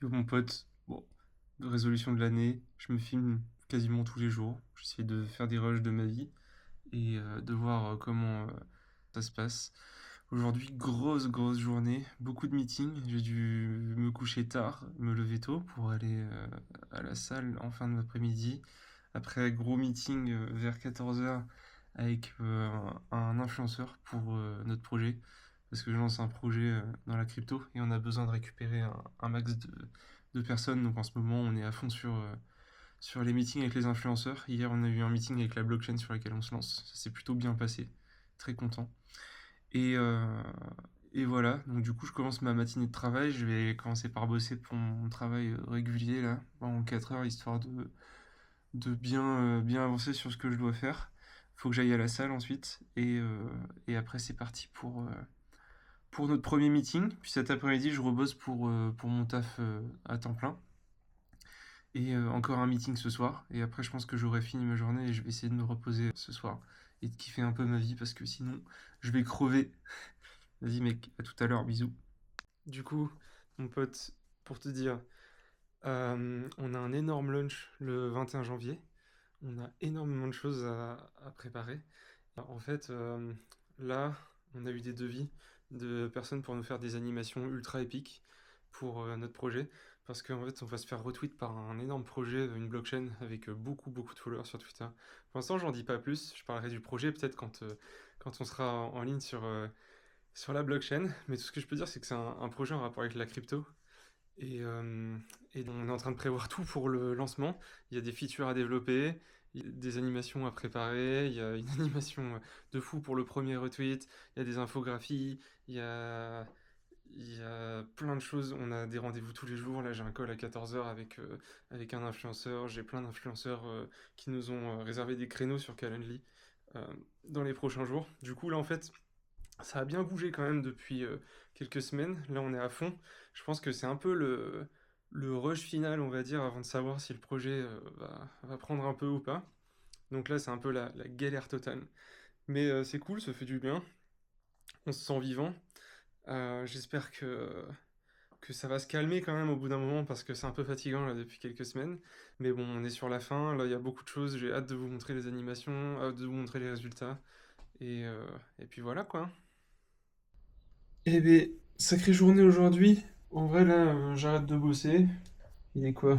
Yo mon pote, bon, résolution de l'année, je me filme quasiment tous les jours. J'essaie de faire des rushs de ma vie et de voir comment ça se passe. Aujourd'hui, grosse journée, beaucoup de meetings. J'ai dû me coucher tard, me lever tôt pour aller à la salle en fin d'après-midi. Après, gros meeting vers 14 h avec un influenceur pour notre projet. Parce que je lance un projet dans la crypto et on a besoin de récupérer un max de personnes. Donc en ce moment, on est à fond sur les meetings avec les influenceurs. Hier, on a eu un meeting avec la blockchain sur laquelle on se lance. Ça s'est plutôt bien passé. Très content. Et, euh, et voilà, donc du coup, je commence ma matinée de travail. Je vais commencer par bosser pour mon travail régulier, là, en 4 heures, histoire de bien avancer sur ce que je dois faire. Faut que j'aille à la salle ensuite. Et après, c'est parti pour notre premier meeting. Puis cet après-midi, je rebosse pour mon taf à temps plein. Et encore un meeting ce soir. Et après, je pense que j'aurai fini ma journée et je vais essayer de me reposer ce soir. Et de kiffer un peu ma vie parce que sinon, je vais crever. Vas-y mec, à tout à l'heure, bisous. Du coup, mon pote, pour te dire, on a un énorme lunch le 21 janvier. On a énormément de choses à préparer. En fait, là, on a eu des devis de personnes pour nous faire des animations ultra épiques pour notre projet. Parce qu'en fait, on va se faire retweet par un énorme projet, une blockchain avec beaucoup de followers sur Twitter. Pour l'instant, j'en dis pas plus. Je parlerai du projet peut-être quand on sera en ligne sur la blockchain. Mais tout ce que je peux dire, c'est que c'est un projet en rapport avec la crypto. Et, euh, et on est en train de prévoir tout pour le lancement. Il y a des features à développer, il y a des animations à préparer, il y a une animation de fou pour le premier retweet, il y a des infographies, il y a plein de choses. On a des rendez-vous tous les jours. Là, j'ai un call à 14 heures avec un influenceur. J'ai plein d'influenceurs qui nous ont réservé des créneaux sur Calendly euh, dans les prochains jours. Du coup, là, en fait, ça a bien bougé quand même depuis quelques semaines. Là, on est à fond. Je pense que c'est un peu le rush final, on va dire, avant de savoir si le projet va prendre un peu ou pas. Donc là, c'est un peu la galère totale. Mais c'est cool, ça fait du bien. On se sent vivant. J'espère que ça va se calmer quand même au bout d'un moment parce que c'est un peu fatigant là depuis quelques semaines. Mais bon, on est sur la fin. Là, il y a beaucoup de choses. J'ai hâte de vous montrer les animations, hâte de vous montrer les résultats. Et puis voilà quoi. Eh ben, sacrée journée aujourd'hui. En vrai, là, j'arrête de bosser. Il est quoi?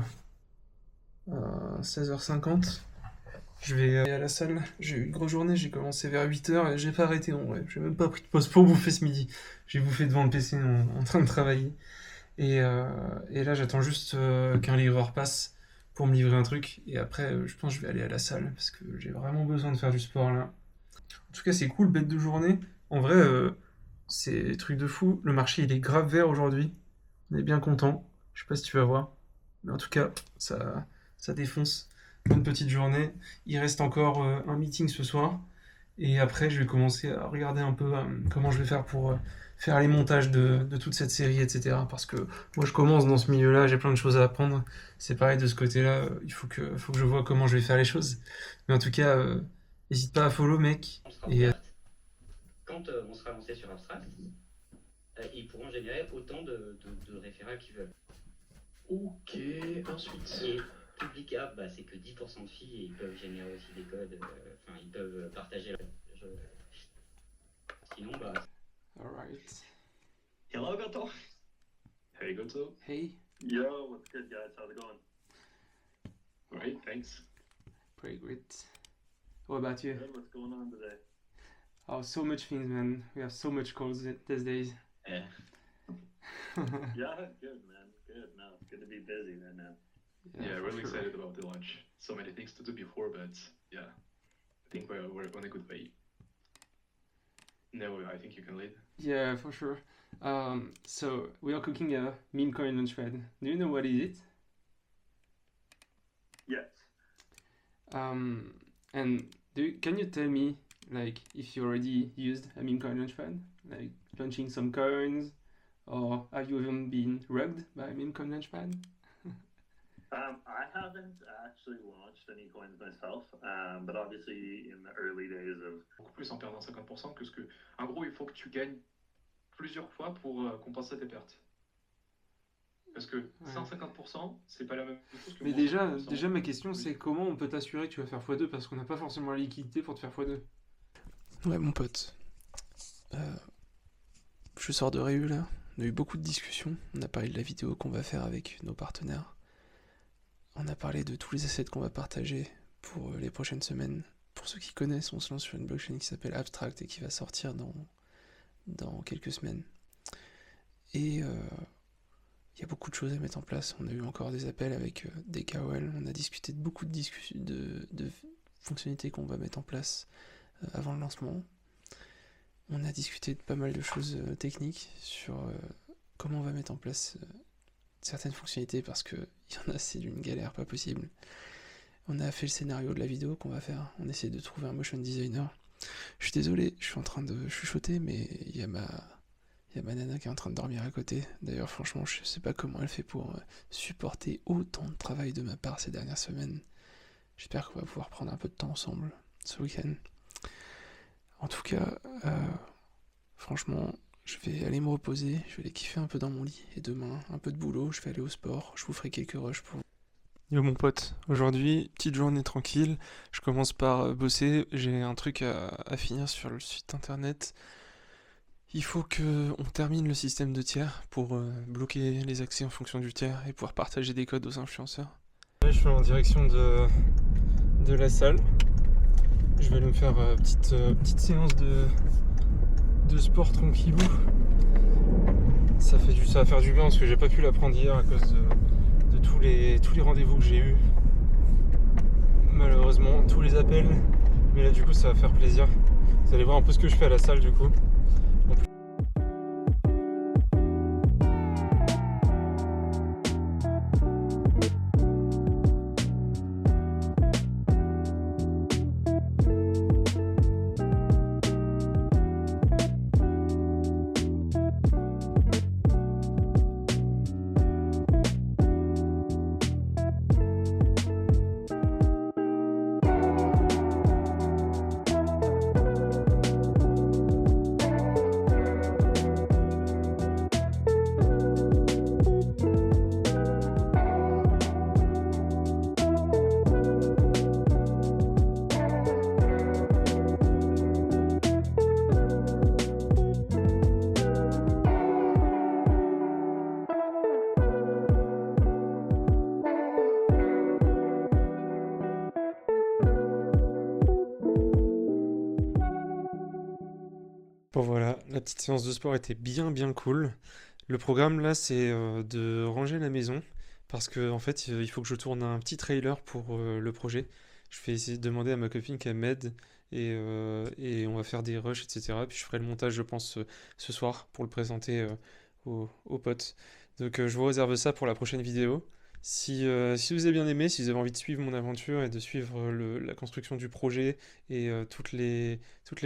16h50. Je vais aller à la salle. J'ai eu une grosse journée. J'ai commencé vers 8h et j'ai pas arrêté en vrai. J'ai même pas pris de pause pour bouffer ce midi. J'ai bouffé devant le PC en train de travailler. Et là, j'attends juste qu'un livreur passe pour me livrer un truc. Et après, je pense que je vais aller à la salle parce que j'ai vraiment besoin de faire du sport là. En tout cas, c'est cool, bête de journée. En vrai, c'est truc de fou. Le marché, il est grave vert aujourd'hui. On est bien content. Je sais pas si tu vas voir. Mais en tout cas, ça défonce. Bonne petite journée. Il reste encore un meeting ce soir. Et après, je vais commencer à regarder un peu comment je vais faire pour faire les montages de toute cette série, etc. Parce que moi, je commence dans ce milieu-là, j'ai plein de choses à apprendre. C'est pareil de ce côté-là, il faut que je vois comment je vais faire les choses. Mais en tout cas, n'hésite pas à follow, mec. On sera Et ouverte, quand on sera lancé sur Abstract, ils pourront générer autant de référents qu'ils veulent. Ok, ensuite. Et publicable, bah, c'est que 10% de filles et ils peuvent générer aussi des codes, enfin ils peuvent partager. Je- Sinon, bah, Alright. Hello, Gato. Hey, Gato. Hey, Yo, what's good, guys? How's it going? Great, thanks. pretty great. What about you? Good, what's going on today? Oh, so much things, man. We have so much calls these days. Yeah. Yeah, good, man. Good. No, it's good to be busy, man. Yeah, Yeah, for really sure. excited about the launch. So many things to do before, but yeah, I think we're on a good way. No, I think you can lead. Yeah, for sure. So we are cooking a meme coin launchpad. Do you know what is it? Yes. Um, and can you tell me, like, if you already used a meme coin launchpad, like launching some coins, or have you even been rugged by a meme coin launchpad? I haven't actually launched any coins myself, but obviously in the early days of Beaucoup plus en perdant 50% que ce que. En gros, il faut que tu gagnes plusieurs fois pour compenser tes pertes. Parce que 150%, c'est pas la même chose que Mais moins déjà, 50%. déjà ma question Oui. c'est comment on peut t'assurer que tu vas faire x2 parce qu'on n'a pas forcément la liquidité pour te faire x2. Ouais, mon pote. Je sors de Réu là. On a eu beaucoup de discussions. On a parlé de la vidéo qu'on va faire avec nos partenaires. On a parlé de tous les assets qu'on va partager pour les prochaines semaines. Pour ceux qui connaissent, on se lance sur une blockchain qui s'appelle Abstract et qui va sortir dans quelques semaines. Et il y a beaucoup de choses à mettre en place. On a eu encore des appels avec des KOL. On a discuté de beaucoup de fonctionnalités qu'on va mettre en place avant le lancement. On a discuté de pas mal de choses techniques sur comment on va mettre en place certaines fonctionnalités parce que il y en a, c'est d'une galère pas possible. On a fait le scénario de la vidéo qu'on va faire. On essaie de trouver un motion designer. Je suis désolé, je suis en train de chuchoter, mais il y a ma nana qui est en train de dormir à côté. D'ailleurs, franchement, je sais pas comment elle fait pour supporter autant de travail de ma part ces dernières semaines. J'espère qu'on va pouvoir prendre un peu de temps ensemble ce week-end. En tout cas, franchement, je vais aller me reposer, je vais aller kiffer un peu dans mon lit. Et demain, un peu de boulot, je vais aller au sport, je vous ferai quelques rushs pour vous. Yo mon pote, aujourd'hui, petite journée tranquille, je commence par bosser, j'ai un truc à finir sur le site internet. Il faut qu'on termine le système de tiers pour bloquer les accès en fonction du tiers et pouvoir partager des codes aux influenceurs. Là je suis en direction de la salle, je vais aller me faire petite séance de sport tranquillou. Ça va faire du bien parce que j'ai pas pu la prendre hier à cause de tous les rendez-vous que j'ai eus. Malheureusement, tous les appels. Mais là du coup ça va faire plaisir. Vous allez voir un peu ce que je fais à la salle du coup. Bon voilà, la petite séance de sport était bien cool. Le programme là c'est de ranger la maison parce que en fait il faut que je tourne un petit trailer pour le projet. Je vais essayer de demander à ma copine qu'elle m'aide et on va faire des rushs etc. Puis je ferai le montage je pense ce soir pour le présenter aux potes. Donc je vous réserve ça pour la prochaine vidéo. Si vous avez bien aimé, si vous avez envie de suivre mon aventure et de suivre la construction du projet et toutes les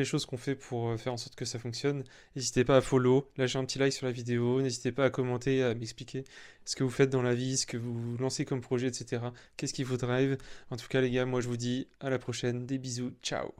choses qu'on fait pour faire en sorte que ça fonctionne, n'hésitez pas à follow, lâcher un petit like sur la vidéo, n'hésitez pas à commenter, à m'expliquer ce que vous faites dans la vie, ce que vous lancez comme projet, etc. Qu'est-ce qui vous drive? En tout cas les gars, moi je vous dis à la prochaine, des bisous, ciao!